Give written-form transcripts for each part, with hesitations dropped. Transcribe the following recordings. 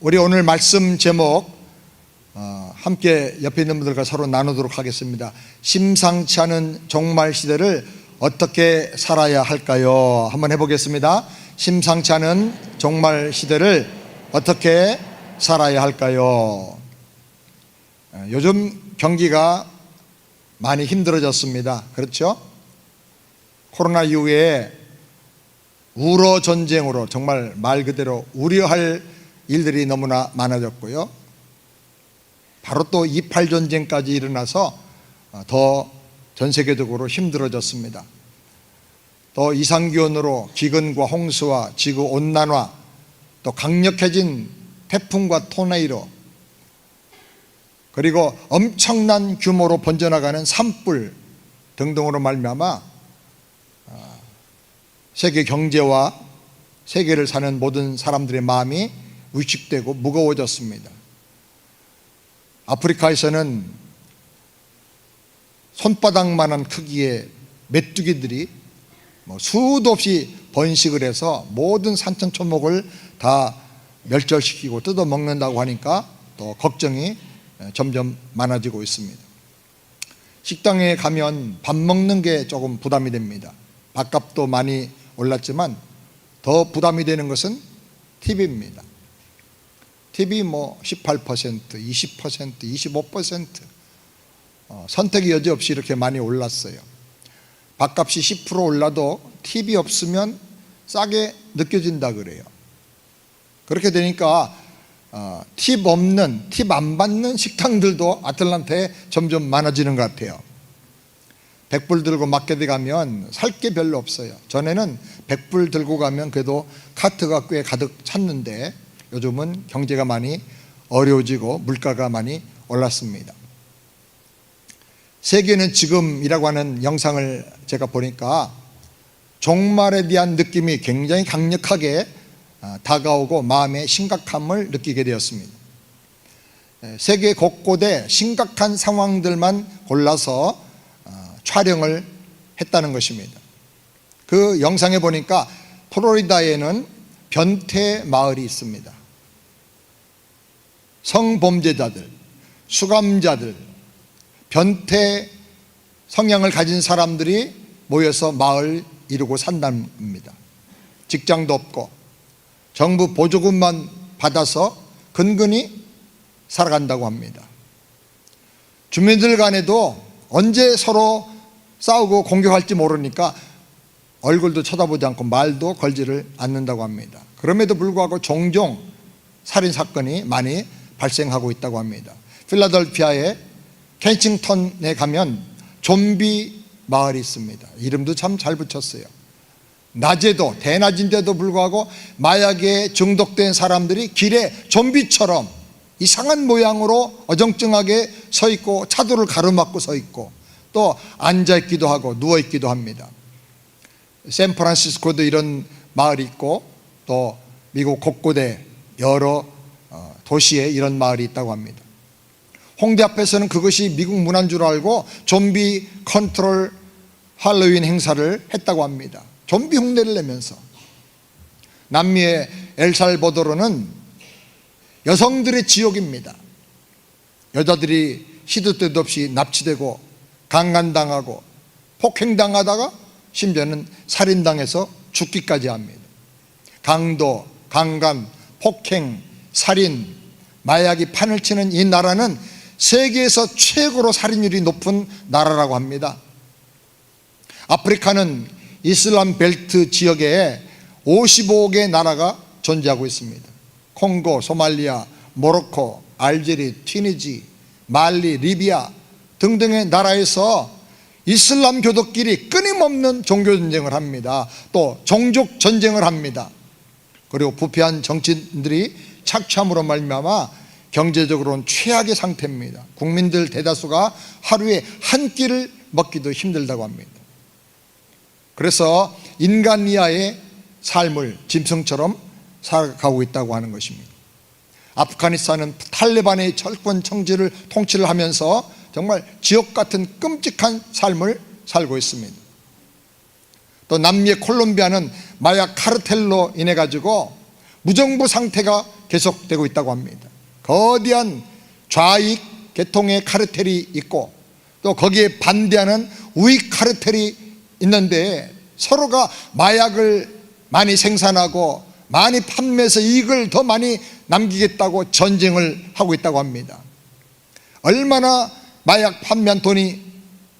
우리 오늘 말씀 제목 함께 옆에 있는 분들과 서로 나누도록 하겠습니다. 심상치 않은 종말 시대를 어떻게 살아야 할까요? 한번 해보겠습니다. 심상치 않은 종말 시대를 어떻게 살아야 할까요? 요즘 경기가 많이 힘들어졌습니다. 그렇죠? 코로나 이후에 우러 전쟁으로 정말 말 그대로 우려할 일들이 너무나 많아졌고요. 바로 또 2.8 전쟁까지 일어나서 더 전 세계적으로 힘들어졌습니다. 또 이상기온으로 기근과 홍수와 지구온난화, 또 강력해진 태풍과 토네이도, 그리고 엄청난 규모로 번져나가는 산불 등등으로 말미암아 세계 경제와 세계를 사는 모든 사람들의 마음이 위축되고 무거워졌습니다. 아프리카에서는 손바닥만한 크기의 메뚜기들이 수도 없이 번식을 해서 모든 산천초목을 다 멸절시키고 뜯어먹는다고 하니까 또 걱정이 점점 많아지고 있습니다. 식당에 가면 밥 먹는 게 조금 부담이 됩니다. 밥값도 많이 올랐지만 더 부담이 되는 것은 TV입니다. TV 18%, 20%, 25% 선택의 여지 없이 이렇게 많이 올랐어요. 밥값이 10% 올라도 TV 없으면 싸게 느껴진다 그래요. 그렇게 되니까 팁 없는, 팁 안 받는 식당들도 아틀란타에 점점 많아지는 것 같아요. 100불 들고 마켓에 가면 살 게 별로 없어요. 전에는 100불 들고 가면 그래도 카트가 꽤 가득 찼는데 요즘은 경제가 많이 어려워지고 물가가 많이 올랐습니다. 세계는 지금이라고 하는 영상을 제가 보니까 종말에 대한 느낌이 굉장히 강력하게 다가오고 마음의 심각함을 느끼게 되었습니다. 세계 곳곳에 심각한 상황들만 골라서 촬영을 했다는 것입니다. 그 영상에 보니까 플로리다에는 변태 마을이 있습니다. 성범죄자들, 수감자들, 변태 성향을 가진 사람들이 모여서 마을 이루고 산답니다. 직장도 없고 정부 보조금만 받아서 근근히 살아간다고 합니다. 주민들 간에도 언제 서로 싸우고 공격할지 모르니까 얼굴도 쳐다보지 않고 말도 걸지를 않는다고 합니다. 그럼에도 불구하고 종종 살인사건이 많이 발생하고 있다고 합니다. 필라델피아의 켄싱턴에 가면 좀비 마을이 있습니다. 이름도 참 잘 붙였어요. 낮에도, 대낮인데도 불구하고 마약에 중독된 사람들이 길에 좀비처럼 이상한 모양으로 어정쩡하게 서 있고 차도를 가로막고 서 있고 또 앉아있기도 하고 누워있기도 합니다. 샌프란시스코도 이런 마을이 있고 또 미국 곳곳에 여러 도시에 이런 마을이 있다고 합니다. 홍대 앞에서는 그것이 미국 문화인 줄 알고 좀비 컨트롤 할로윈 행사를 했다고 합니다. 좀비 흉내를 내면서. 남미의 엘살바도르는 여성들의 지옥입니다. 여자들이 시도 때도 없이 납치되고 강간당하고 폭행당하다가 심지어는 살인당해서 죽기까지 합니다. 강도, 강간, 폭행, 살인, 마약이 판을 치는 이 나라는 세계에서 최고로 살인율이 높은 나라라고 합니다. 아프리카는 이슬람 벨트 지역에 55개 나라가 존재하고 있습니다. 콩고, 소말리아, 모로코, 알제리, 튀니지, 말리, 리비아 등등의 나라에서 이슬람 교도끼리 끊임없는 종교 전쟁을 합니다. 또 종족 전쟁을 합니다. 그리고 부패한 정치인들이 착취함으로 말미암아 경제적으로는 최악의 상태입니다. 국민들 대다수가 하루에 한 끼를 먹기도 힘들다고 합니다. 그래서 인간 이하의 삶을 짐승처럼 살아가고 있다고 하는 것입니다. 아프가니스탄은 탈레반의 철권 청지를 통치를 하면서 정말 지옥 같은 끔찍한 삶을 살고 있습니다. 또 남미의 콜롬비아는 마약 카르텔로 인해 가지고 무정부 상태가 계속되고 있다고 합니다. 거대한 좌익 계통의 카르텔이 있고 또 거기에 반대하는 우익 카르텔이 있는데 서로가 마약을 많이 생산하고 많이 판매해서 이익을 더 많이 남기겠다고 전쟁을 하고 있다고 합니다. 얼마나 마약 판매한 돈이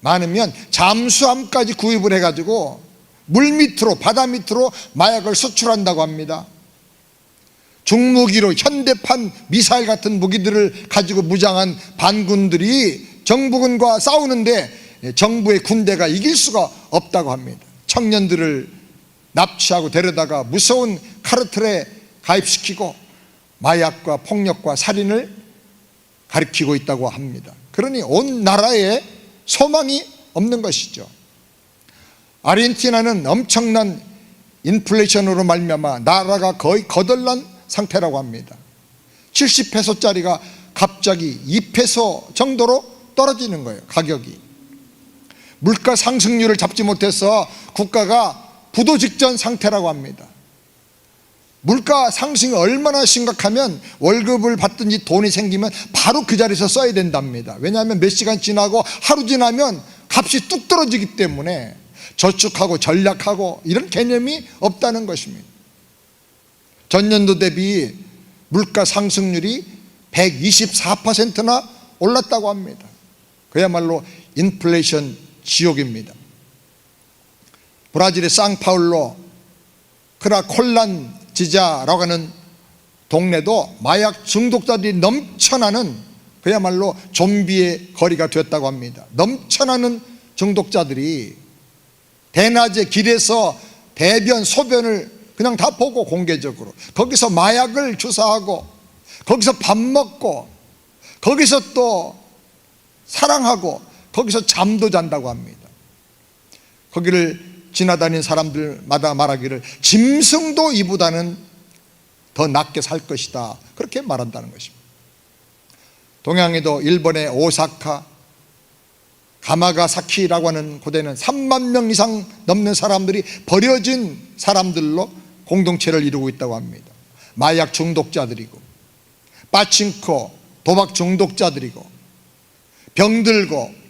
많으면 잠수함까지 구입을 해가지고 물 밑으로, 바다 밑으로 마약을 수출한다고 합니다. 중무기로 현대판 미사일 같은 무기들을 가지고 무장한 반군들이 정부군과 싸우는데 정부의 군대가 이길 수가 없다고 합니다. 청년들을 납치하고 데려다가 무서운 카르텔에 가입시키고 마약과 폭력과 살인을 가리키고 있다고 합니다. 그러니 온 나라에 소망이 없는 것이죠. 아르헨티나는 엄청난 인플레이션으로 말미암아 나라가 거의 거덜난 상태라고 합니다. 70페소짜리가 갑자기 2페소 정도로 떨어지는 거예요. 가격이. 물가 상승률을 잡지 못해서 국가가 부도 직전 상태라고 합니다. 물가 상승이 얼마나 심각하면 월급을 받든지 돈이 생기면 바로 그 자리에서 써야 된답니다. 왜냐하면 몇 시간 지나고 하루 지나면 값이 뚝 떨어지기 때문에 저축하고 전략하고 이런 개념이 없다는 것입니다. 전년도 대비 물가 상승률이 124%나 올랐다고 합니다. 그야말로 인플레이션 지옥입니다. 브라질의 상파울로 크라콜란지자라고 하는 동네도 마약 중독자들이 넘쳐나는 그야말로 좀비의 거리가 되었다고 합니다. 넘쳐나는 중독자들이 대낮에 길에서 대변, 소변을 그냥 다 보고 공개적으로 거기서 마약을 주사하고 거기서 밥 먹고 거기서 또 사랑하고 거기서 잠도 잔다고 합니다. 거기를 지나다니는 사람들마다 말하기를 짐승도 이보다는 더 낫게 살 것이다, 그렇게 말한다는 것입니다. 동양에도 일본의 오사카, 가마가사키라고 하는 곳에는 3만 명 이상 넘는 사람들이 버려진 사람들로 공동체를 이루고 있다고 합니다. 마약 중독자들이고 빠칭코, 도박 중독자들이고 병들고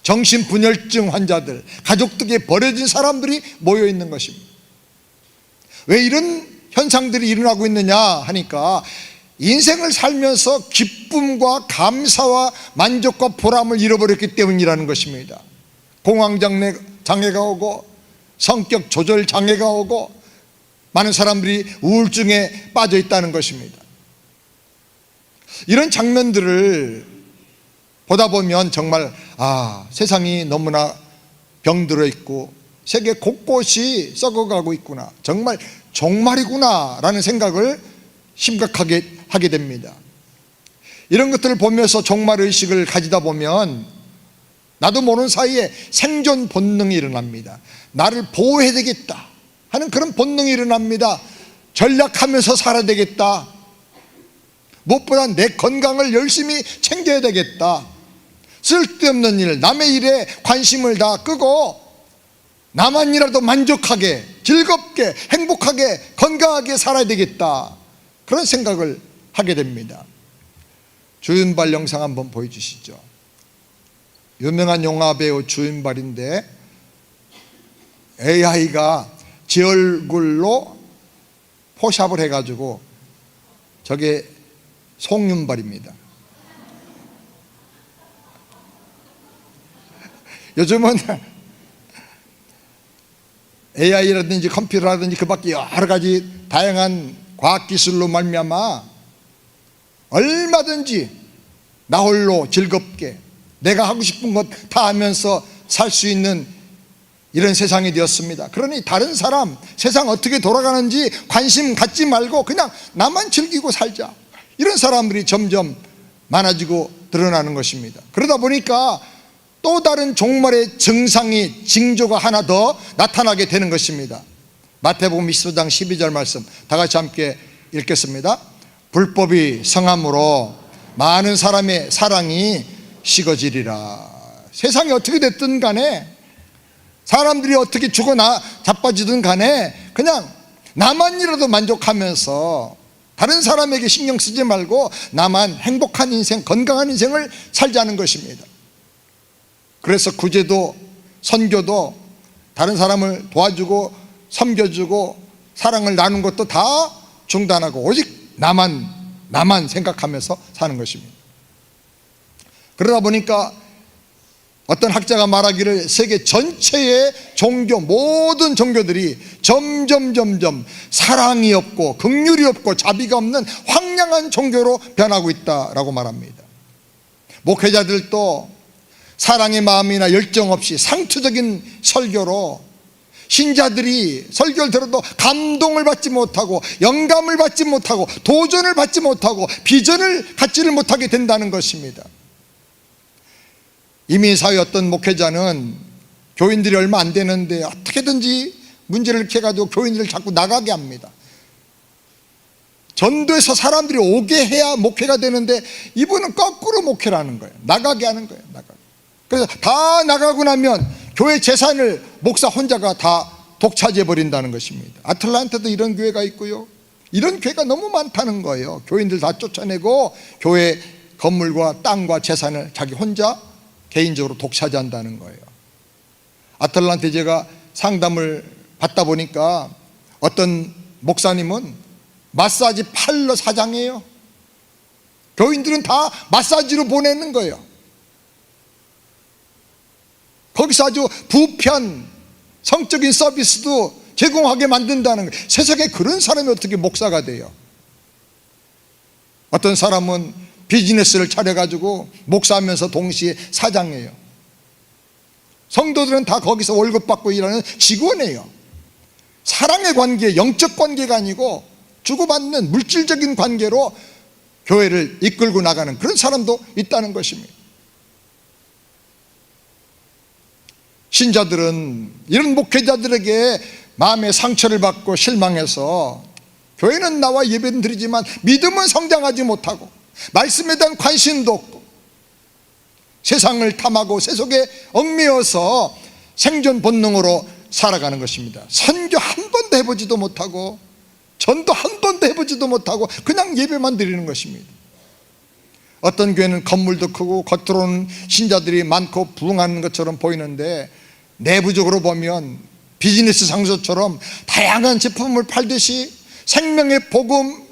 정신분열증 환자들, 가족들에게 버려진 사람들이 모여 있는 것입니다. 왜 이런 현상들이 일어나고 있느냐 하니까 인생을 살면서 기쁨과 감사와 만족과 보람을 잃어버렸기 때문이라는 것입니다. 공황장애가 오고 성격 조절 장애가 오고 많은 사람들이 우울증에 빠져 있다는 것입니다. 이런 장면들을 보다 보면 정말 세상이 너무나 병들어 있고 세계 곳곳이 썩어가고 있구나, 정말 종말이구나 라는 생각을 심각하게 하게 됩니다. 이런 것들을 보면서 종말의식을 가지다 보면 나도 모르는 사이에 생존 본능이 일어납니다. 나를 보호해야 되겠다 하는 그런 본능이 일어납니다. 전략하면서 살아야 되겠다, 무엇보다 내 건강을 열심히 챙겨야 되겠다, 쓸데없는 일, 남의 일에 관심을 다 끄고 나만이라도 만족하게, 즐겁게, 행복하게, 건강하게 살아야 되겠다, 그런 생각을 하게 됩니다. 주윤발 영상 한번 보여주시죠. 유명한 영화배우 주윤발인데 AI가 제 얼굴로 포샵을 해가지고 저게 송윤발입니다. 요즘은 AI라든지 컴퓨터라든지 그 밖에 여러 가지 다양한 과학기술로 말미암아 얼마든지 나 홀로 즐겁게 내가 하고 싶은 것 다 하면서 살 수 있는 이런 세상이 되었습니다. 그러니 다른 사람, 세상 어떻게 돌아가는지 관심 갖지 말고 그냥 나만 즐기고 살자, 이런 사람들이 점점 많아지고 드러나는 것입니다. 그러다 보니까 또 다른 종말의 증상이, 징조가 하나 더 나타나게 되는 것입니다. 마태복음 24장 12절 말씀 다 같이 함께 읽겠습니다. 불법이 성함으로 많은 사람의 사랑이 식어지리라. 세상이 어떻게 됐든 간에, 사람들이 어떻게 죽어 자빠지든 간에 그냥 나만이라도 만족하면서 다른 사람에게 신경 쓰지 말고 나만 행복한 인생, 건강한 인생을 살자는 것입니다. 그래서 구제도 선교도 다른 사람을 도와주고 섬겨주고 사랑을 나눈 것도 다 중단하고 오직 나만 생각하면서 사는 것입니다. 그러다 보니까 어떤 학자가 말하기를 세계 전체의 종교, 모든 종교들이 점점 사랑이 없고 긍휼이 없고 자비가 없는 황량한 종교로 변하고 있다라고 말합니다. 목회자들도 사랑의 마음이나 열정 없이 상투적인 설교로 신자들이 설교를 들어도 감동을 받지 못하고 영감을 받지 못하고 도전을 받지 못하고 비전을 갖지를 못하게 된다는 것입니다. 이민사회 어떤 목회자는 교인들이 얼마 안 되는데 어떻게든지 문제를 이렇게 해가지고 교인들을 자꾸 나가게 합니다. 전도에서 사람들이 오게 해야 목회가 되는데 이분은 거꾸로 목회를 하는 거예요. 나가게 하는 거예요. 그래서 다 나가고 나면 교회 재산을 목사 혼자가 다 독차지해 버린다는 것입니다. 아틀란타도 이런 교회가 있고요, 이런 교회가 너무 많다는 거예요. 교인들 다 쫓아내고 교회 건물과 땅과 재산을 자기 혼자 개인적으로 독차지한다는 거예요. 아틀란타에 제가 상담을 받다 보니까 어떤 목사님은 마사지 팔러 사장이에요. 교인들은 다 마사지로 보내는 거예요. 거기서 아주 부편 성적인 서비스도 제공하게 만든다는 거예요. 세상에 그런 사람이 어떻게 목사가 돼요? 어떤 사람은 비즈니스를 차려가지고 목사하면서 동시에 사장이에요. 성도들은 다 거기서 월급 받고 일하는 직원이에요. 사랑의 관계, 영적 관계가 아니고 주고받는 물질적인 관계로 교회를 이끌고 나가는 그런 사람도 있다는 것입니다. 신자들은 이런 목회자들에게 마음의 상처를 받고 실망해서 교회는 나와 예배는 드리지만 믿음은 성장하지 못하고 말씀에 대한 관심도 없고 세상을 탐하고 세속에 얽매여서 생존 본능으로 살아가는 것입니다. 선교 한 번도 해보지도 못하고 전도 한 번도 해보지도 못하고 그냥 예배만 드리는 것입니다. 어떤 교회는 건물도 크고 겉으로는 신자들이 많고 부흥하는 것처럼 보이는데 내부적으로 보면 비즈니스 장소처럼 다양한 제품을 팔듯이 생명의 복음,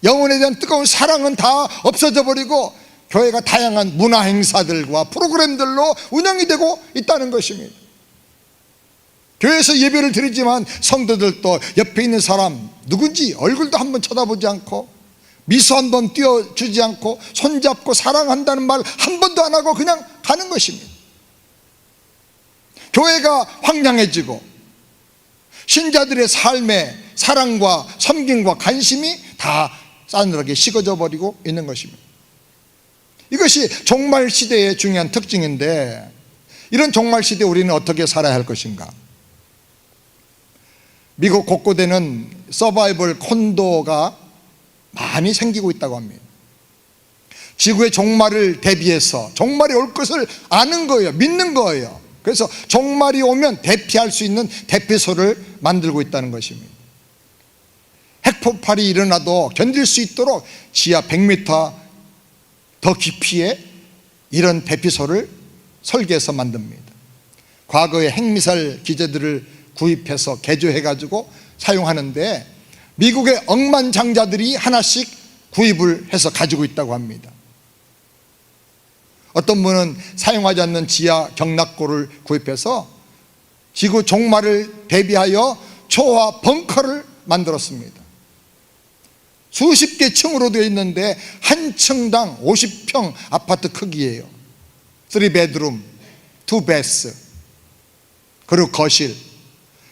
영혼에 대한 뜨거운 사랑은 다 없어져 버리고 교회가 다양한 문화 행사들과 프로그램들로 운영이 되고 있다는 것입니다. 교회에서 예배를 드리지만 성도들도 옆에 있는 사람 누군지 얼굴도 한번 쳐다보지 않고 미소 한번 띄워주지 않고 손잡고 사랑한다는 말 한 번도 안 하고 그냥 가는 것입니다. 교회가 황량해지고 신자들의 삶에 사랑과 섬김과 관심이 다 싸늘하게 식어져 버리고 있는 것입니다. 이것이 종말 시대의 중요한 특징인데 이런 종말 시대에 우리는 어떻게 살아야 할 것인가? 미국 곳곳에는 서바이벌 콘도가 많이 생기고 있다고 합니다. 지구의 종말을 대비해서 종말이 올 것을 아는 거예요. 믿는 거예요. 그래서 종말이 오면 대피할 수 있는 대피소를 만들고 있다는 것입니다. 핵폭발이 일어나도 견딜 수 있도록 지하 100m 더 깊이에 이런 대피소를 설계해서 만듭니다. 과거에 핵미사일 기재들을 구입해서 개조해가지고 사용하는데 미국의 억만장자들이 하나씩 구입을 해서 가지고 있다고 합니다. 어떤 분은 사용하지 않는 지하 경락고를 구입해서 지구 종말을 대비하여 초화 벙커를 만들었습니다. 수십 개 층으로 되어 있는데 한 층당 50평 아파트 크기예요. 3베드룸, 2베스, 그리고 거실.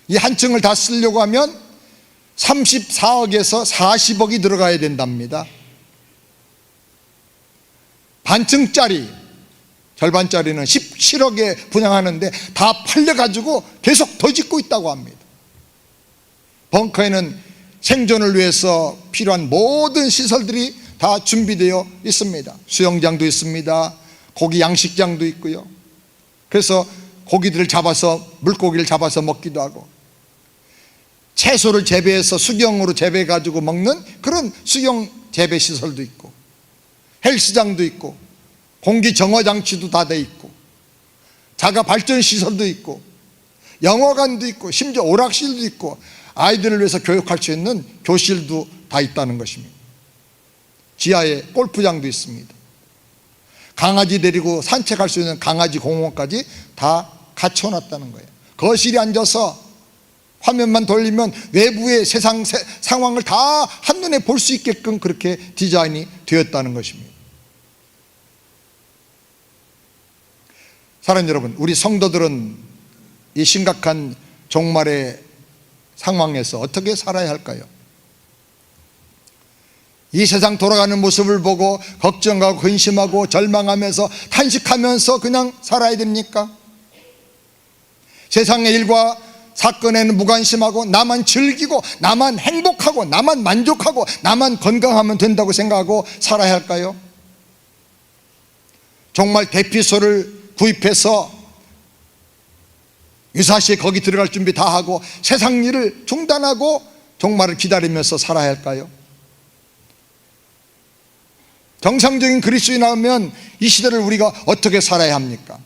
이 한 층을 다 쓰려고 하면 34억에서 40억이 들어가야 된답니다. 반층짜리, 절반짜리는 17억에 분양하는데 다 팔려가지고 계속 더 짓고 있다고 합니다. 벙커에는 생존을 위해서 필요한 모든 시설들이 다 준비되어 있습니다. 수영장도 있습니다. 고기 양식장도 있고요. 그래서 고기들을 잡아서 물고기를 잡아서 먹기도 하고 채소를 재배해서 수경으로 재배해 가지고 먹는 그런 수경 재배 시설도 있고, 헬스장도 있고, 공기 정화 장치도 다 돼 있고, 자가 발전 시설도 있고, 영어관도 있고, 심지어 오락실도 있고, 아이들을 위해서 교육할 수 있는 교실도 다 있다는 것입니다. 지하에 골프장도 있습니다. 강아지 데리고 산책할 수 있는 강아지 공원까지 다 갖춰놨다는 거예요. 거실에 앉아서 화면만 돌리면 외부의 세상 상황을 다 한눈에 볼 수 있게끔 그렇게 디자인이 되었다는 것입니다. 사랑하는 여러분, 우리 성도들은 이 심각한 종말의 상황에서 어떻게 살아야 할까요? 이 세상 돌아가는 모습을 보고 걱정하고 근심하고 절망하면서 탄식하면서 그냥 살아야 됩니까? 세상의 일과 사건에는 무관심하고 나만 즐기고 나만 행복하고 나만 만족하고 나만 건강하면 된다고 생각하고 살아야 할까요? 정말 대피소를 구입해서 유사시에 거기 들어갈 준비 다 하고 세상 일을 중단하고 종말을 기다리면서 살아야 할까요? 정상적인 그리스도인이라면 이 시대를 우리가 어떻게 살아야 합니까?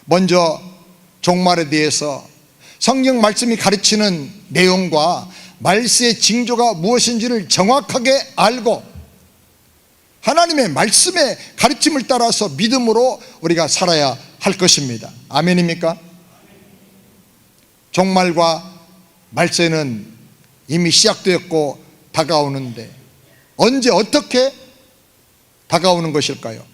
먼저 종말에 대해서 성경 말씀이 가르치는 내용과 말세의 징조가 무엇인지를 정확하게 알고 하나님의 말씀의 가르침을 따라서 믿음으로 우리가 살아야 할 것입니다. 아멘입니까? 종말과 말세는 이미 시작되었고 다가오는데 언제 어떻게 다가오는 것일까요?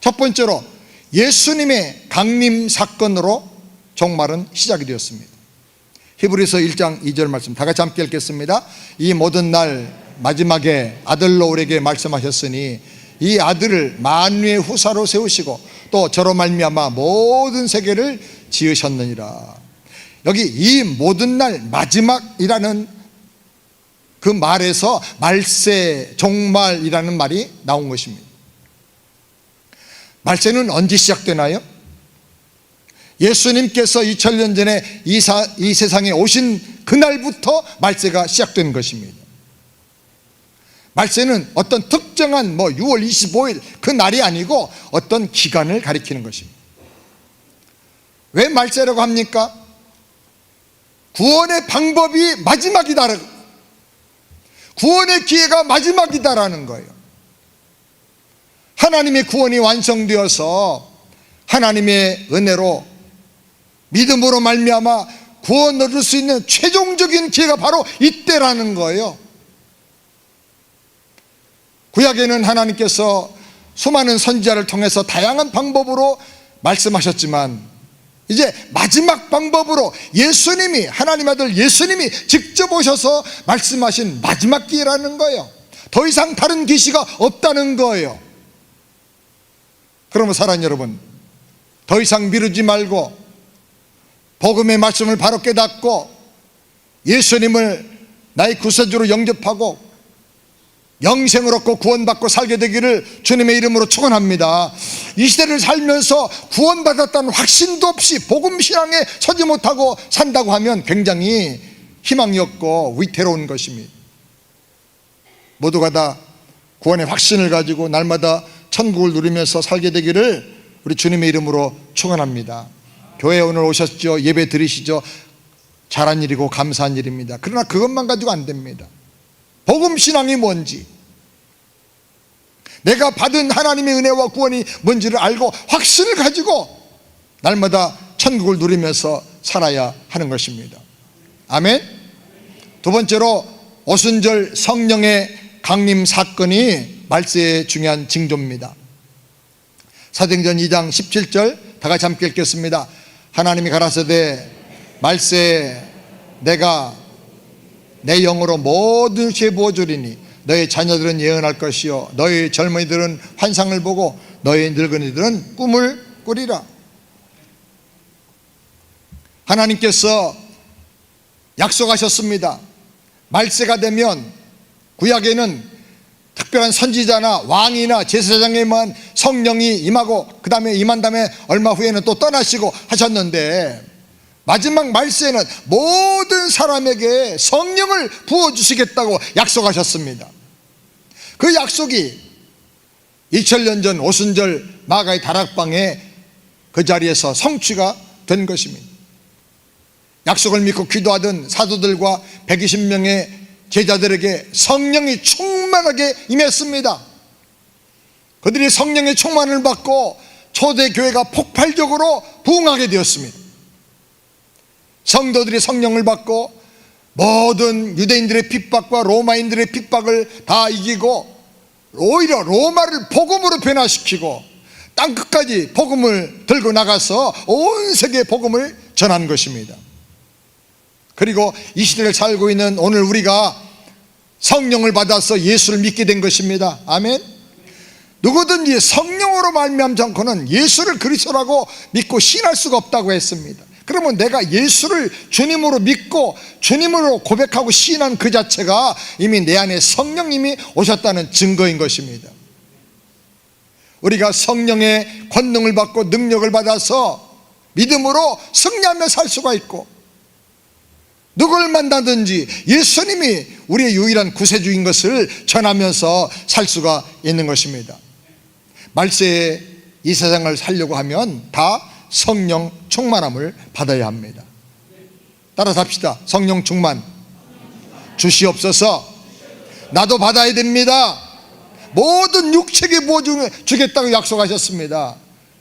첫 번째로 예수님의 강림 사건으로 종말은 시작이 되었습니다. 히브리서 1장 2절 말씀 다 같이 함께 읽겠습니다. 이 모든 날 마지막에 아들로 우리에게 말씀하셨으니 이 아들을 만유의 후사로 세우시고 또 저로 말미암아 모든 세계를 지으셨느니라. 여기 이 모든 날 마지막이라는 그 말에서 말세, 종말이라는 말이 나온 것입니다. 말세는 언제 시작되나요? 예수님께서 2000년 전에 이 세상에 오신 그날부터 말세가 시작된 것입니다. 말세는 어떤 특정한 6월 25일 그 날이 아니고 어떤 기간을 가리키는 것입니다. 왜 말세라고 합니까? 구원의 방법이 마지막이다, 구원의 기회가 마지막이다라는 거예요. 하나님의 구원이 완성되어서 하나님의 은혜로 믿음으로 말미암아 구원 얻을 수 있는 최종적인 기회가 바로 이때라는 거예요. 구약에는 하나님께서 수많은 선지자를 통해서 다양한 방법으로 말씀하셨지만 이제 마지막 방법으로 예수님이, 하나님 아들 예수님이 직접 오셔서 말씀하신 마지막 기회라는 거예요. 더 이상 다른 계시가 없다는 거예요. 그러면 사랑하는 여러분, 더 이상 미루지 말고 복음의 말씀을 바로 깨닫고 예수님을 나의 구세주로 영접하고 영생을 얻고 구원받고 살게 되기를 주님의 이름으로 축원합니다. 이 시대를 살면서 구원받았다는 확신도 없이 복음신앙에 서지 못하고 산다고 하면 굉장히 희망이 없고 위태로운 것입니다. 모두가 다 구원의 확신을 가지고 날마다 천국을 누리면서 살게 되기를 우리 주님의 이름으로 축원합니다. 교회에 오늘 오셨죠? 예배 드리시죠? 잘한 일이고 감사한 일입니다. 그러나 그것만 가지고 안 됩니다. 복음신앙이 뭔지, 내가 받은 하나님의 은혜와 구원이 뭔지를 알고 확신을 가지고 날마다 천국을 누리면서 살아야 하는 것입니다. 아멘. 두 번째로 오순절 성령의 강림 사건이 말세의 중요한 징조입니다. 사도행전 2장 17절 다 같이 함께 읽겠습니다. 하나님이 가라사대 말세에 내가 내 영으로 모든 죄 부어주리니 너희 자녀들은 예언할 것이요 너희 젊은이들은 환상을 보고 너희 늙은이들은 꿈을 꾸리라. 하나님께서 약속하셨습니다. 말세가 되면 구약에는 특별한 선지자나 왕이나 제사장에만 성령이 임하고 그 다음에 임한 다음에 얼마 후에는 또 떠나시고 하셨는데, 마지막 말세에는 모든 사람에게 성령을 부어주시겠다고 약속하셨습니다. 그 약속이 2000년 전 오순절 마가의 다락방에 그 자리에서 성취가 된 것입니다. 약속을 믿고 기도하던 사도들과 120명의 제자들에게 성령이 충만하게 임했습니다. 그들이 성령의 충만을 받고 초대교회가 폭발적으로 부흥하게 되었습니다. 성도들이 성령을 받고 모든 유대인들의 핍박과 로마인들의 핍박을 다 이기고 오히려 로마를 복음으로 변화시키고 땅끝까지 복음을 들고 나가서 온 세계에 복음을 전한 것입니다. 그리고 이 시대를 살고 있는 오늘 우리가 성령을 받아서 예수를 믿게 된 것입니다. 아멘. 누구든지 성령으로 말미암지 않고는 예수를 그리스도라고 믿고 신할 수가 없다고 했습니다. 그러면 내가 예수를 주님으로 믿고 주님으로 고백하고 시인한 그 자체가 이미 내 안에 성령님이 오셨다는 증거인 것입니다. 우리가 성령의 권능을 받고 능력을 받아서 믿음으로 승리하며 살 수가 있고, 누굴 만나든지 예수님이 우리의 유일한 구세주인 것을 전하면서 살 수가 있는 것입니다. 말세에 이 세상을 살려고 하면 다 성령 충만함을 받아야 합니다. 따라서 합시다. 성령 충만 주시옵소서. 나도 받아야 됩니다. 모든 육체계 부어주겠다고 약속하셨습니다.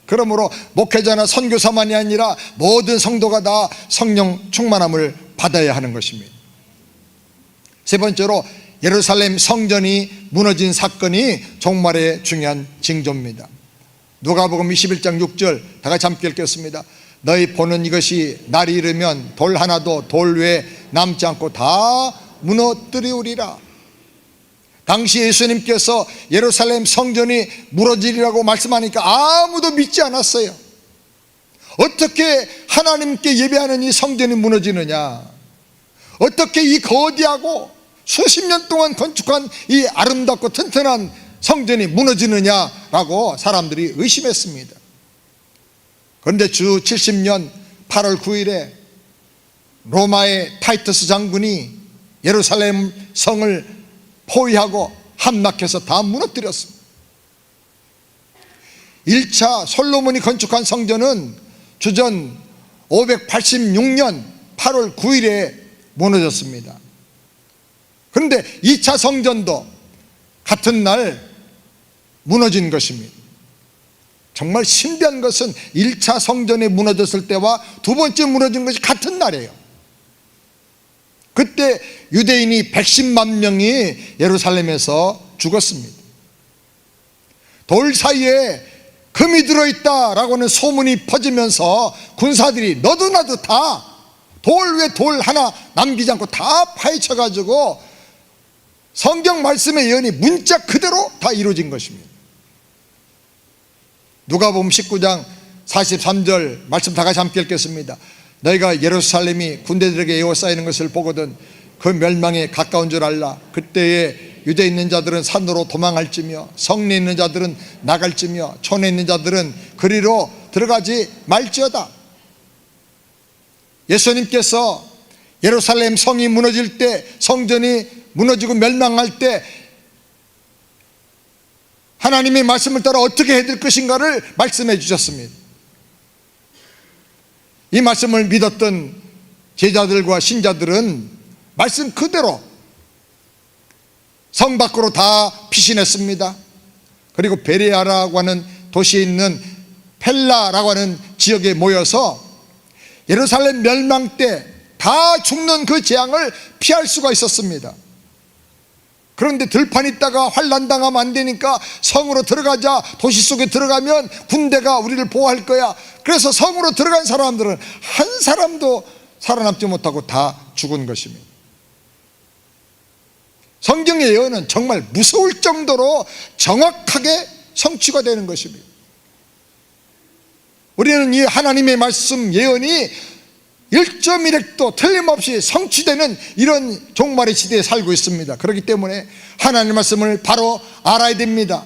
그러므로 목회자나 선교사만이 아니라 모든 성도가 다 성령 충만함을 받아야 하는 것입니다. 세 번째로, 예루살렘 성전이 무너진 사건이 종말의 중요한 징조입니다. 누가복음 21장 6절 다 같이 함께 읽겠습니다. 너희 보는 이것이 날이 이르면 돌 하나도 돌 위에 남지 않고 다 무너뜨리우리라. 당시 예수님께서 예루살렘 성전이 무너지리라고 말씀하니까 아무도 믿지 않았어요. 어떻게 하나님께 예배하는 이 성전이 무너지느냐, 어떻게 이 거대하고 수십 년 동안 건축한 이 아름답고 튼튼한 성전이 무너지느냐라고 사람들이 의심했습니다. 그런데 주 70년 8월 9일에 로마의 타이투스 장군이 예루살렘 성을 포위하고 함락해서 다 무너뜨렸습니다. 1차 솔로몬이 건축한 성전은 주전 586년 8월 9일에 무너졌습니다. 그런데 2차 성전도 같은 날 무너진 것입니다. 정말 신비한 것은 1차 성전이 무너졌을 때와 두 번째 무너진 것이 같은 날이에요. 그때 유대인이 110만 명이 예루살렘에서 죽었습니다. 돌 사이에 금이 들어있다라고 하는 소문이 퍼지면서 군사들이 너도 나도 다 돌 위에 돌 하나 남기지 않고 다 파헤쳐가지고 성경 말씀의 예언이 문자 그대로 다 이루어진 것입니다. 누가복음 19장 43절 말씀 다 같이 함께 읽겠습니다. 너희가 예루살렘이 군대들에게 에워싸이는 것을 보거든 그 멸망에 가까운 줄 알라. 그때에 유대에 있는 자들은 산으로 도망할지며 성내에 있는 자들은 나갈지며 촌에 있는 자들은 그리로 들어가지 말지어다. 예수님께서 예루살렘 성이 무너질 때, 성전이 무너지고 멸망할 때 하나님의 말씀을 따라 어떻게 해야 될 것인가를 말씀해 주셨습니다. 이 말씀을 믿었던 제자들과 신자들은 말씀 그대로 성 밖으로 다 피신했습니다. 그리고 베레아라고 하는 도시에 있는 펠라라고 하는 지역에 모여서 예루살렘 멸망 때 다 죽는 그 재앙을 피할 수가 있었습니다. 그런데 들판 있다가 환난 당하면 안 되니까 성으로 들어가자. 도시 속에 들어가면 군대가 우리를 보호할 거야. 그래서 성으로 들어간 사람들은 한 사람도 살아남지 못하고 다 죽은 것입니다. 성경의 예언은 정말 무서울 정도로 정확하게 성취가 되는 것입니다. 우리는 이 하나님의 말씀 예언이 1.1획도 틀림없이 성취되는 이런 종말의 시대에 살고 있습니다. 그렇기 때문에 하나님의 말씀을 바로 알아야 됩니다.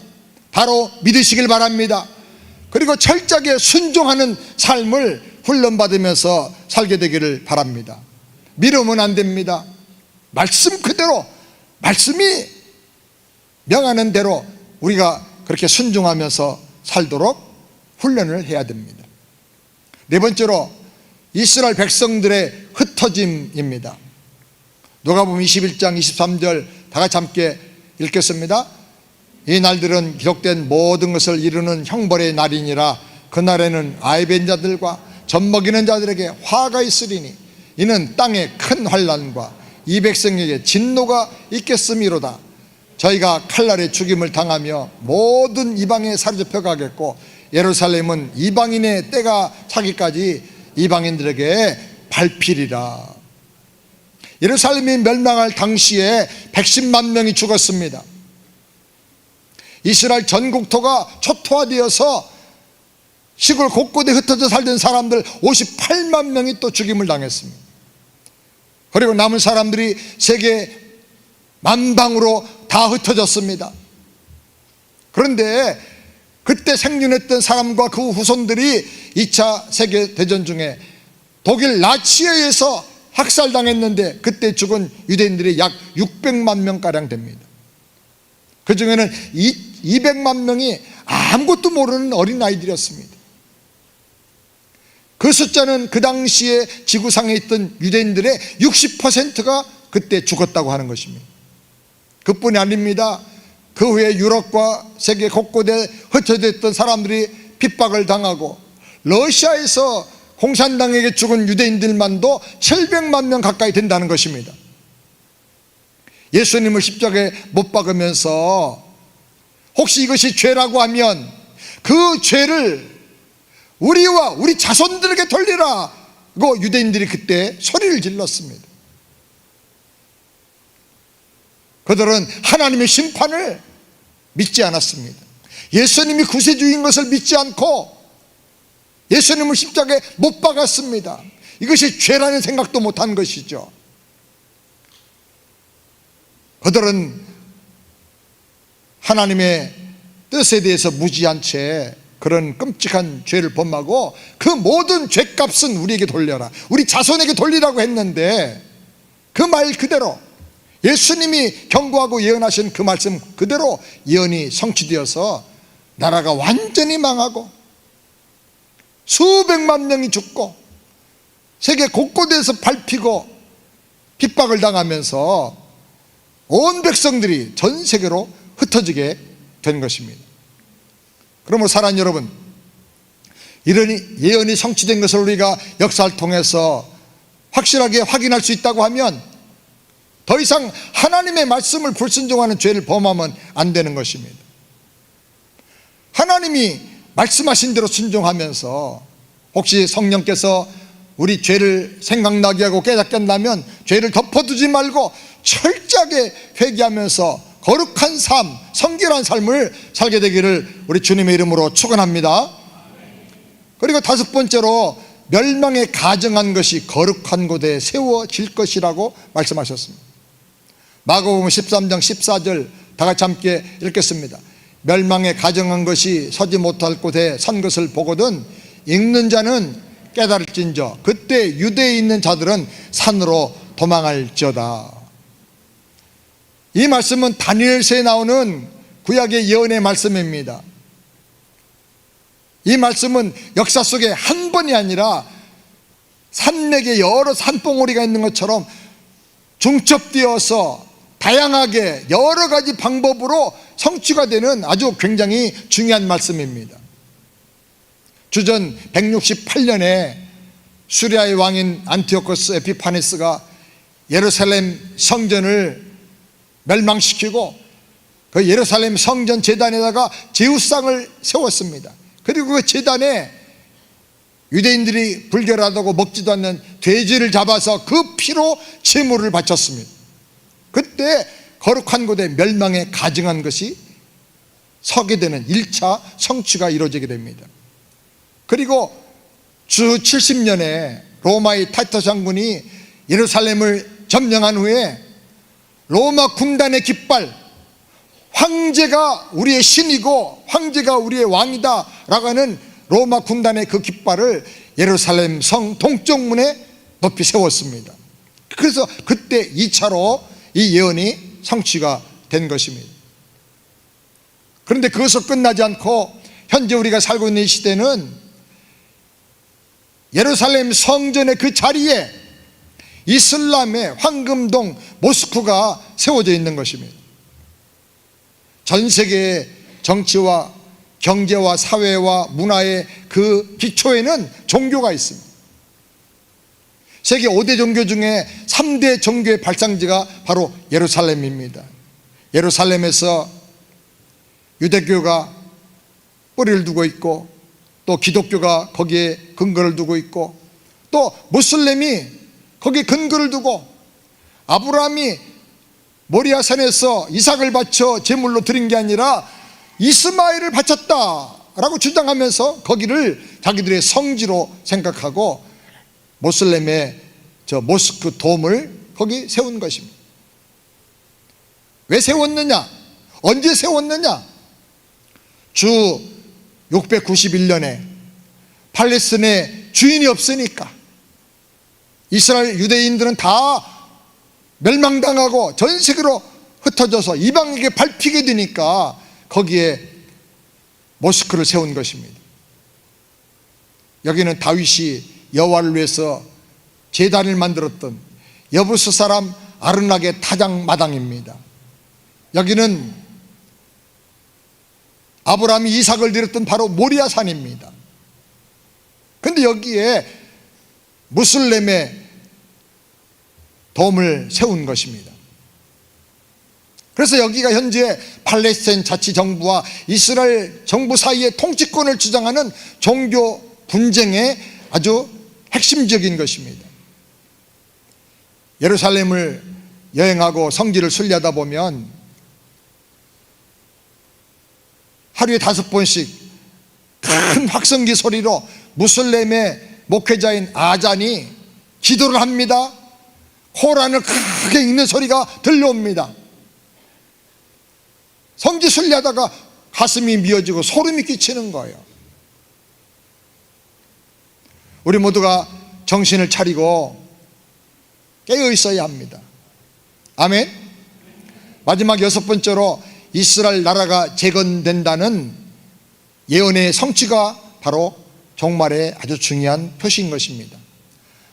바로 믿으시길 바랍니다. 그리고 철저하게 순종하는 삶을 훈련받으면서 살게 되기를 바랍니다. 미루면 안 됩니다. 말씀 그대로, 말씀이 명하는 대로 우리가 그렇게 순종하면서 살도록 훈련을 해야 됩니다. 네 번째로 이스라엘 백성들의 흩어짐입니다. 누가복음 21장 23절 다 같이 함께 읽겠습니다. 이 날들은 기록된 모든 것을 이루는 형벌의 날이니라. 그날에는 아이벤 자들과 젖먹이는 자들에게 화가 있으리니 이는 땅에 큰 환난과 이 백성에게 진노가 있겠음이로다. 저희가 칼날에 죽임을 당하며 모든 이방에 사로잡혀 가겠고 예루살렘은 이방인의 때가 차기까지 이방인들에게 밟히리라. 예루살렘이 멸망할 당시에 110만 명이 죽었습니다. 이스라엘 전국토가 초토화되어서 시골 곳곳에 흩어져 살던 사람들 58만 명이 또 죽임을 당했습니다. 그리고 남은 사람들이 세계 만방으로 다 흩어졌습니다. 그런데 그때 생존했던 사람과 그 후손들이 2차 세계대전 중에 독일 나치에 의해서 학살당했는데 그때 죽은 유대인들이 약 600만 명가량 됩니다. 그 중에는 200만 명이 아무것도 모르는 어린아이들이었습니다. 그 숫자는 그 당시에 지구상에 있던 유대인들의 60%가 그때 죽었다고 하는 것입니다. 그뿐이 아닙니다. 그 후에 유럽과 세계 곳곳에 흩어졌던 사람들이 핍박을 당하고 러시아에서 공산당에게 죽은 유대인들만도 700만 명 가까이 된다는 것입니다. 예수님을 십자가에 못 박으면서 혹시 이것이 죄라고 하면 그 죄를 우리와 우리 자손들에게 돌리라고 유대인들이 그때 소리를 질렀습니다. 그들은 하나님의 심판을 믿지 않았습니다. 예수님이 구세주인 것을 믿지 않고 예수님을 십자가에 못 박았습니다. 이것이 죄라는 생각도 못한 것이죠. 그들은 하나님의 뜻에 대해서 무지한 채 그런 끔찍한 죄를 범하고 그 모든 죄값은 우리에게 돌려라, 우리 자손에게 돌리라고 했는데 그 말 그대로 예수님이 경고하고 예언하신 그 말씀 그대로 예언이 성취되어서 나라가 완전히 망하고 수백만 명이 죽고 세계 곳곳에서 밟히고 핍박을 당하면서 온 백성들이 전 세계로 흩어지게 된 것입니다. 그러므로 사랑하는 여러분, 이런 예언이 성취된 것을 우리가 역사를 통해서 확실하게 확인할 수 있다고 하면 더 이상 하나님의 말씀을 불순종하는 죄를 범하면 안 되는 것입니다. 하나님이 말씀하신 대로 순종하면서 혹시 성령께서 우리 죄를 생각나게 하고 깨닫게 한다면 죄를 덮어두지 말고 철저하게 회개하면서 거룩한 삶, 성결한 삶을 살게 되기를 우리 주님의 이름으로 축원합니다. 그리고 다섯 번째로 멸망에 가정한 것이 거룩한 곳에 세워질 것이라고 말씀하셨습니다. 마가복음 13장 14절 다 같이 함께 읽겠습니다. 멸망에 가정한 것이 서지 못할 곳에 선 것을 보거든 읽는 자는 깨달을진저 그때 유대에 있는 자들은 산으로 도망할지어다. 이 말씀은 다니엘서에 나오는 구약의 예언의 말씀입니다. 이 말씀은 역사 속에 한 번이 아니라 산맥에 여러 산봉우리가 있는 것처럼 중첩되어서 다양하게 여러 가지 방법으로 성취가 되는 아주 굉장히 중요한 말씀입니다. 주전 168년에 수리아의 왕인 안티오코스 에피파네스가 예루살렘 성전을 멸망시키고 그 예루살렘 성전 제단에다가 제우스상을 세웠습니다. 그리고 그 제단에 유대인들이 불결하다고 먹지도 않는 돼지를 잡아서 그 피로 제물을 바쳤습니다. 그때 거룩한 곳에 멸망에 가증한 것이 서게 되는 1차 성취가 이루어지게 됩니다. 그리고 주 70년에 로마의 타이터스 장군이 예루살렘을 점령한 후에 로마 군단의 깃발 황제가 우리의 신이고 황제가 우리의 왕이다 라고 하는 로마 군단의 그 깃발을 예루살렘 성 동쪽문에 높이 세웠습니다. 그래서 그때 2차로 이 예언이 성취가 된 것입니다. 그런데 그것으로 끝나지 않고 현재 우리가 살고 있는 이 시대는 예루살렘 성전의 그 자리에 이슬람의 황금동 모스크가 세워져 있는 것입니다. 전 세계의 정치와 경제와 사회와 문화의 그 기초에는 종교가 있습니다. 세계 5대 종교 중에 3대 종교의 발상지가 바로 예루살렘입니다. 예루살렘에서 유대교가 뿌리를 두고 있고, 또 기독교가 거기에 근거를 두고 있고, 또 무슬림이 거기에 근거를 두고, 아브라함이 모리아산에서 이삭을 바쳐 제물로 드린 게 아니라 이스마엘을 바쳤다라고 주장하면서 거기를 자기들의 성지로 생각하고 모슬렘의 저 모스크 돔을 거기 세운 것입니다. 왜 세웠느냐? 언제 세웠느냐? 주 691년에 팔레스틴에 주인이 없으니까 이스라엘 유대인들은 다 멸망당하고 전 세계로 흩어져서 이방에게 밟히게 되니까 거기에 모스크를 세운 것입니다. 여기는 다윗이 여호와를 위해서 제단을 만들었던 여부스 사람 아르낙의 타작 마당입니다. 여기는 아브라함이 이삭을 드렸던 바로 모리아산입니다. 그런데 여기에 무슬림의 돔을 세운 것입니다. 그래서 여기가 현재 팔레스타인 자치정부와 이스라엘 정부 사이의 통치권을 주장하는 종교 분쟁의 아주 핵심적인 것입니다. 예루살렘을 여행하고 성지를 순례하다 보면 하루에 5번씩 큰 확성기 소리로 무슬림의 목회자인 아잔이 기도를 합니다. 코란을 크게 읽는 소리가 들려옵니다. 성지 순례하다가 가슴이 미어지고 소름이 끼치는 거예요. 우리 모두가 정신을 차리고 깨어 있어야 합니다. 아멘. 마지막 6번째로 이스라엘 나라가 재건된다는 예언의 성취가 바로 종말의 아주 중요한 표시인 것입니다.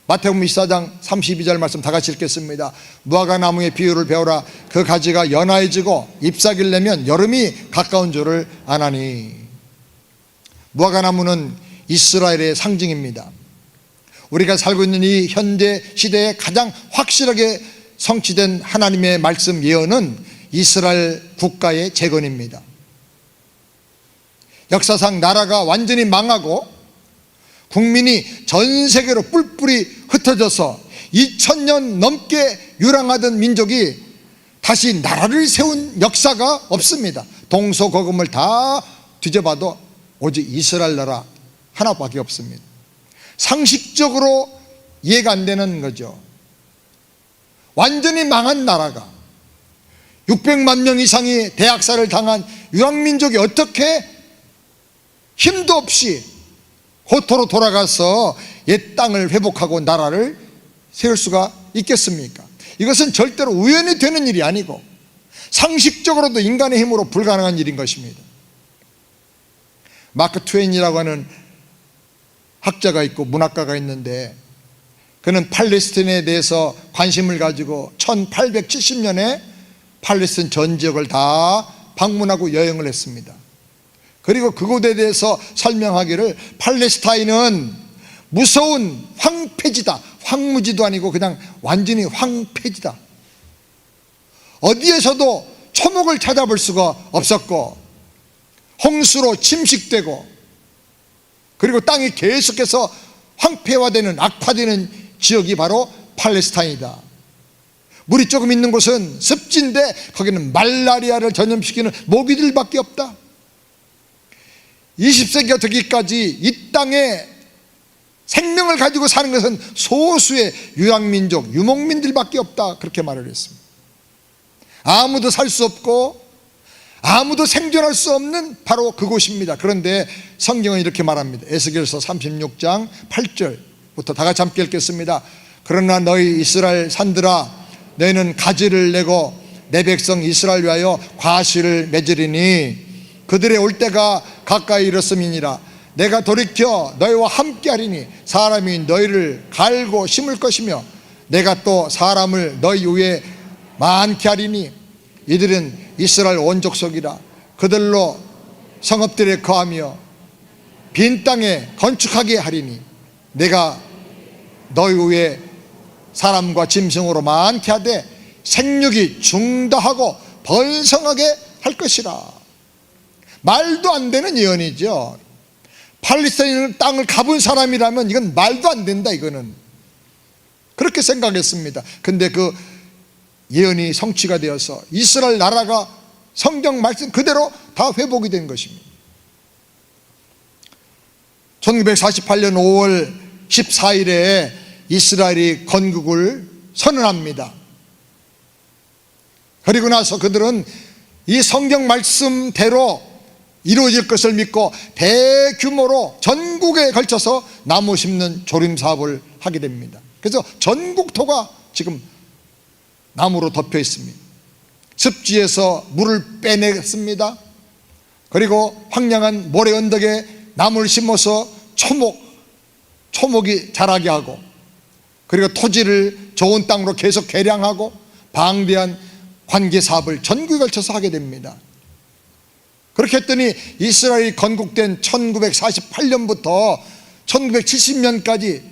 마태복음 24장 32절 말씀 다 같이 읽겠습니다. 무화과나무의 비유를 배우라. 그 가지가 연하해지고 잎사귀를 내면 여름이 가까운 줄을 아나니. 무화과나무는 이스라엘의 상징입니다. 우리가 살고 있는 이 현대 시대에 가장 확실하게 성취된 하나님의 말씀 예언은 이스라엘 국가의 재건입니다. 역사상 나라가 완전히 망하고 국민이 전 세계로 뿔뿔이 흩어져서 2000년 넘게 유랑하던 민족이 다시 나라를 세운 역사가 없습니다. 동서고금을 다 뒤져봐도 오직 이스라엘 나라 하나밖에 없습니다. 상식적으로 이해가 안 되는 거죠. 완전히 망한 나라가 600만 명 이상이 대학살을 당한 유랑민족이 어떻게 힘도 없이 고토로 돌아가서 옛 땅을 회복하고 나라를 세울 수가 있겠습니까? 이것은 절대로 우연히 되는 일이 아니고 상식적으로도 인간의 힘으로 불가능한 일인 것입니다. 마크 트웨인이라고 하는 학자가 있고 문학가가 있는데 그는 팔레스틴에 대해서 관심을 가지고 1870년에 팔레스틴 전 지역을 다 방문하고 여행을 했습니다. 그리고 그곳에 대해서 설명하기를 팔레스타인은 무서운 황폐지다. 황무지도 아니고 그냥 완전히 황폐지다. 어디에서도 초목을 찾아볼 수가 없었고 홍수로 침식되고 그리고 땅이 계속해서 황폐화되는 악화되는 지역이 바로 팔레스타인이다. 물이 조금 있는 곳은 습지인데 거기는 말라리아를 전염시키는 모기들밖에 없다. 20세기가 되기까지 이 땅에 생명을 가지고 사는 것은 소수의 유랑민족, 유목민들밖에 없다. 그렇게 말을 했습니다. 아무도 살 수 없고 아무도 생존할 수 없는 바로 그곳입니다. 그런데 성경은 이렇게 말합니다. 에스겔서 36장 8절부터 다 같이 함께 읽겠습니다. 그러나 너희 이스라엘 산들아, 너희는 가지를 내고 내 백성 이스라엘 위하여 과실을 맺으리니 그들의 올 때가 가까이 이르렀음이니라. 내가 돌이켜 너희와 함께하리니 사람이 너희를 갈고 심을 것이며 내가 또 사람을 너희 위에 많게 하리니 이들은 이스라엘 온 족속이라. 그들로 성읍들에 거하며 빈 땅에 건축하게 하리니 내가 너희 위에 사람과 짐승으로 많게 하되 생육이 중다하고 번성하게 할 것이라. 말도 안 되는 예언이죠. 팔레스타인 땅을 가본 사람이라면 이건 말도 안 된다, 이거는. 그렇게 생각했습니다. 근데 그 예언이 성취가 되어서 이스라엘 나라가 성경 말씀 그대로 다 회복이 된 것입니다. 1948년 5월 14일에 이스라엘이 건국을 선언합니다. 그리고 나서 그들은 이 성경 말씀대로 이루어질 것을 믿고 대규모로 전국에 걸쳐서 나무 심는 조림 사업을 하게 됩니다. 그래서 전국토가 지금 나무로 덮여 있습니다. 습지에서 물을 빼냈습니다. 그리고 황량한 모래 언덕에 나무를 심어서 초목이 자라게 하고, 그리고 토지를 좋은 땅으로 계속 개량하고 방대한 관계 사업을 전국에 걸쳐서 하게 됩니다. 그렇게 했더니 이스라엘이 건국된 1948년부터 1970년까지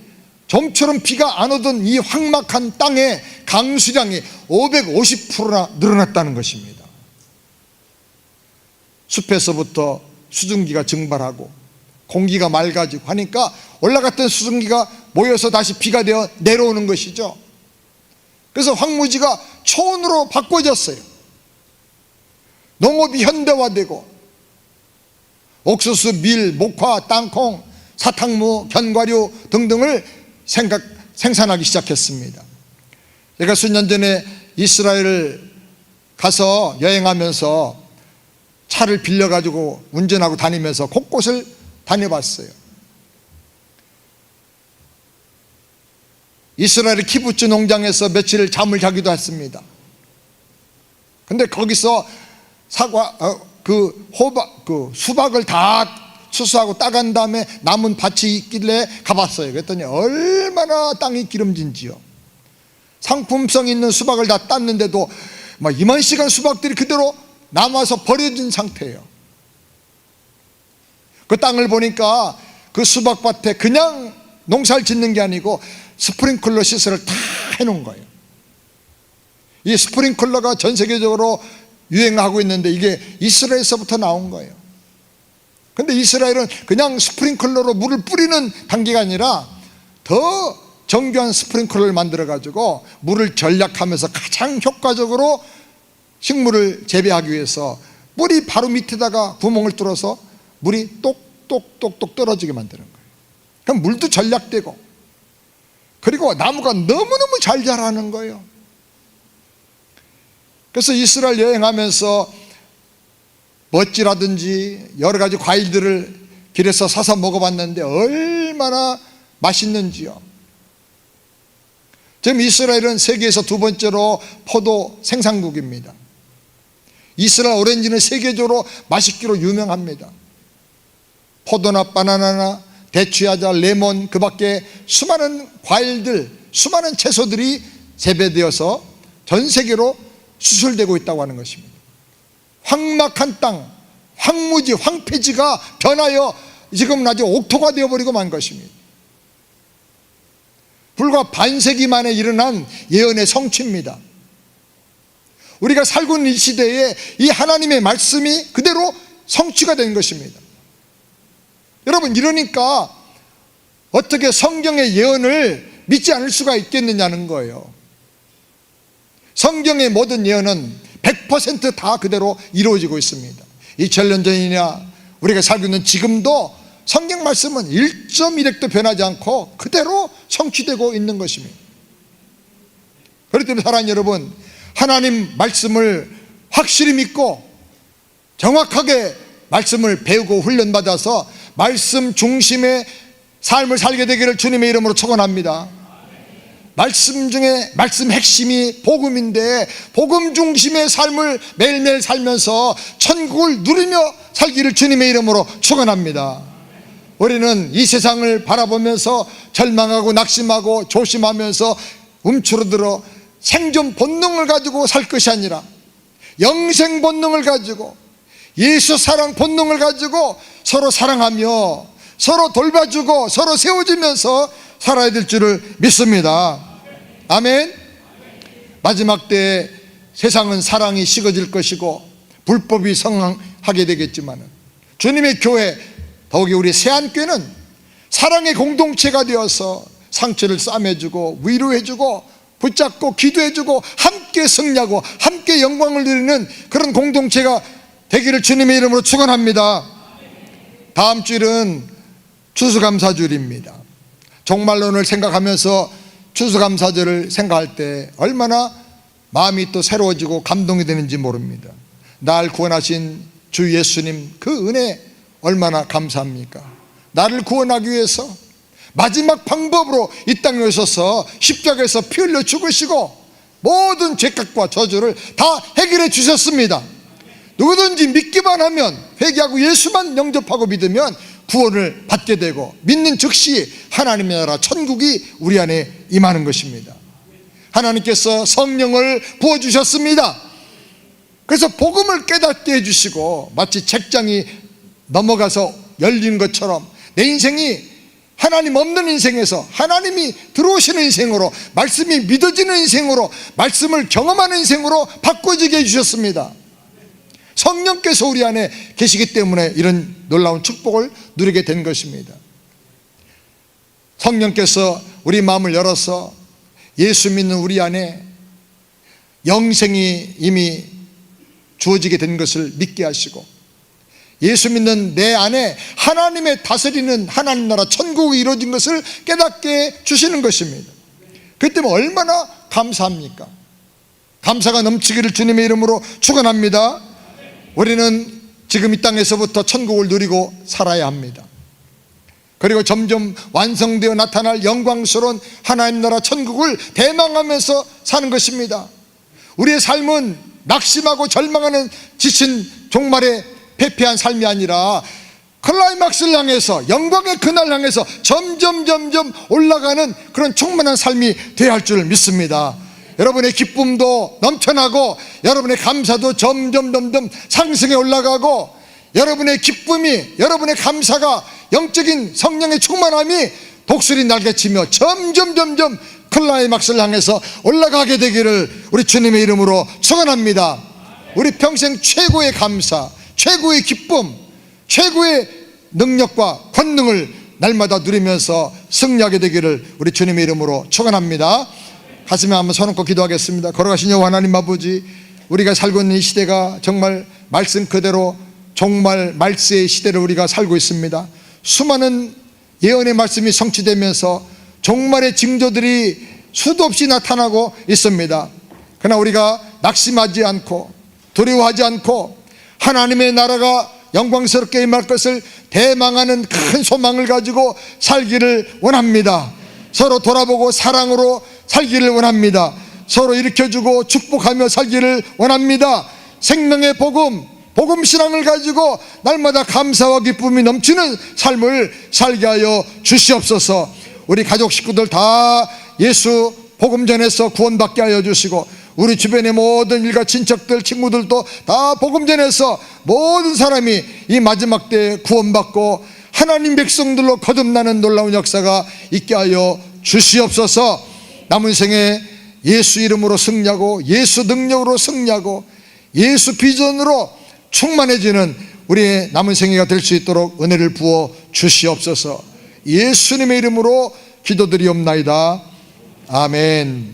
좀처럼 비가 안 오던 이 황막한 땅의 강수량이 550%나 늘어났다는 것입니다. 숲에서부터 수증기가 증발하고 공기가 맑아지고 하니까 올라갔던 수증기가 모여서 다시 비가 되어 내려오는 것이죠. 그래서 황무지가 초원으로 바꿔졌어요. 농업이 현대화되고 옥수수, 밀, 목화, 땅콩, 사탕무, 견과류 등등을 생산하기 시작했습니다. 제가 수년 전에 이스라엘을 가서 여행하면서 차를 빌려가지고 운전하고 다니면서 곳곳을 다녀봤어요. 이스라엘 키부츠 농장에서 며칠 잠을 자기도 했습니다. 근데 거기서 수박을 다 수수하고 따간 다음에 남은 밭이 있길래 가봤어요. 그랬더니 얼마나 땅이 기름진지요. 상품성 있는 수박을 다 땄는데도 이만씩한 수박들이 그대로 남아서 버려진 상태예요. 그 땅을 보니까 그 수박밭에 그냥 농사를 짓는 게 아니고 스프링클러 시설을 다 해놓은 거예요. 이 스프링클러가 전 세계적으로 유행하고 있는데 이게 이스라엘에서부터 나온 거예요. 근데 이스라엘은 그냥 스프링클러로 물을 뿌리는 단계가 아니라 더 정교한 스프링클러를 만들어 가지고 물을 전략하면서 가장 효과적으로 식물을 재배하기 위해서 뿌리 바로 밑에다가 구멍을 뚫어서 물이 똑똑똑똑 떨어지게 만드는 거예요. 그럼 물도 전략되고, 그리고 나무가 너무너무 잘 자라는 거예요. 그래서 이스라엘 여행하면서 멋지라든지 여러 가지 과일들을 길에서 사서 먹어봤는데 얼마나 맛있는지요. 지금 이스라엘은 세계에서 두 번째로 포도 생산국입니다. 이스라엘 오렌지는 세계적으로 맛있기로 유명합니다. 포도나 바나나나 대추야자, 레몬, 그 밖에 수많은 과일들, 수많은 채소들이 재배되어서 전 세계로 수출되고 있다고 하는 것입니다. 황막한 땅, 황무지, 황폐지가 변하여 지금 아주 옥토가 되어버리고 만 것입니다. 불과 반세기 만에 일어난 예언의 성취입니다. 우리가 살고 있는 이 시대에 이 하나님의 말씀이 그대로 성취가 된 것입니다. 여러분, 이러니까 어떻게 성경의 예언을 믿지 않을 수가 있겠느냐는 거예요. 성경의 모든 예언은 100% 다 그대로 이루어지고 있습니다. 2000년 전이냐 우리가 살고 있는 지금도 성경 말씀은 1.1핵도 변하지 않고 그대로 성취되고 있는 것입니다. 그렇기 때문에 사랑하는 여러분, 하나님 말씀을 확실히 믿고 정확하게 말씀을 배우고 훈련받아서 말씀 중심의 삶을 살게 되기를 주님의 이름으로 축원합니다. 말씀 중에 말씀 핵심이 복음인데 복음 중심의 삶을 매일매일 살면서 천국을 누리며 살기를 주님의 이름으로 축원합니다. 우리는 이 세상을 바라보면서 절망하고 낙심하고 조심하면서 움츠러들어 생존 본능을 가지고 살 것이 아니라 영생 본능을 가지고 예수 사랑 본능을 가지고 서로 사랑하며 서로 돌봐주고 서로 세워주면서 살아야 될 줄을 믿습니다. 아멘. 마지막 때에 세상은 사랑이 식어질 것이고 불법이 성행하게 되겠지만 주님의 교회, 더욱이 우리 세안교회는 사랑의 공동체가 되어서 상처를 싸매주고 위로해주고 붙잡고 기도해주고 함께 승리하고 함께 영광을 누리는 그런 공동체가 되기를 주님의 이름으로 축원합니다. 다음 주일은 추수감사주일입니다. 종말론을 생각하면서 추수감사절을 생각할 때 얼마나 마음이 또 새로워지고 감동이 되는지 모릅니다. 날 구원하신 주 예수님 그 은혜 얼마나 감사합니까? 나를 구원하기 위해서 마지막 방법으로 이 땅에 오셔서 십자가에서 피 흘려 죽으시고 모든 죄값과 저주를 다 해결해 주셨습니다. 누구든지 믿기만 하면, 회개하고 예수만 영접하고 믿으면 구원을 받게 되고 믿는 즉시 하나님의 나라 천국이 우리 안에 임하는 것입니다. 하나님께서 성령을 부어주셨습니다. 그래서 복음을 깨닫게 해주시고 마치 책장이 넘어가서 열리는 것처럼 내 인생이 하나님 없는 인생에서 하나님이 들어오시는 인생으로, 말씀이 믿어지는 인생으로, 말씀을 경험하는 인생으로 바꿔지게 해주셨습니다. 성령께서 우리 안에 계시기 때문에 이런 놀라운 축복을 누리게 된 것입니다. 성령께서 우리 마음을 열어서 예수 믿는 우리 안에 영생이 이미 주어지게 된 것을 믿게 하시고, 예수 믿는 내 안에 하나님의 다스리는 하나님 나라 천국이 이루어진 것을 깨닫게 주시는 것입니다. 그 때문에 얼마나 감사합니까? 감사가 넘치기를 주님의 이름으로 축원합니다. 우리는 지금 이 땅에서부터 천국을 누리고 살아야 합니다. 그리고 점점 완성되어 나타날 영광스러운 하나님 나라 천국을 대망하면서 사는 것입니다. 우리의 삶은 낙심하고 절망하는 지친 종말에 패폐한 삶이 아니라 클라이막스를 향해서, 영광의 그날 향해서 점점 올라가는 그런 충만한 삶이 되어야 할 줄 믿습니다. 여러분의 기쁨도 넘쳐나고 여러분의 감사도 점점 상승해 올라가고, 여러분의 기쁨이, 여러분의 감사가, 영적인 성령의 충만함이 독수리 날개치며 점점 클라이막스를 향해서 올라가게 되기를 우리 주님의 이름으로 축원합니다. 우리 평생 최고의 감사, 최고의 기쁨, 최고의 능력과 권능을 날마다 누리면서 승리하게 되기를 우리 주님의 이름으로 축원합니다. 가슴에 한번 손 얹고 기도하겠습니다. 걸어가신 여호와 하나님 아버지, 우리가 살고 있는 이 시대가 정말 말씀 그대로 종말 말세의 시대를 우리가 살고 있습니다. 수많은 예언의 말씀이 성취되면서 종말의 징조들이 수도 없이 나타나고 있습니다. 그러나 우리가 낙심하지 않고 두려워하지 않고 하나님의 나라가 영광스럽게 임할 것을 대망하는 큰 소망을 가지고 살기를 원합니다. 서로 돌아보고 사랑으로 살기를 원합니다. 서로 일으켜주고 축복하며 살기를 원합니다. 생명의 복음 신앙을 가지고 날마다 감사와 기쁨이 넘치는 삶을 살게 하여 주시옵소서. 우리 가족 식구들 다 예수 복음 전해서 구원받게 하여 주시고, 우리 주변의 모든 일가 친척들 친구들도 다 복음 전해서 모든 사람이 이 마지막 때에 구원받고 하나님 백성들로 거듭나는 놀라운 역사가 있게 하여 주시옵소서. 남은 생에 예수 이름으로 승리하고 예수 능력으로 승리하고 예수 비전으로 충만해지는 우리의 남은 생애가 될 수 있도록 은혜를 부어 주시옵소서. 예수님의 이름으로 기도드리옵나이다. 아멘.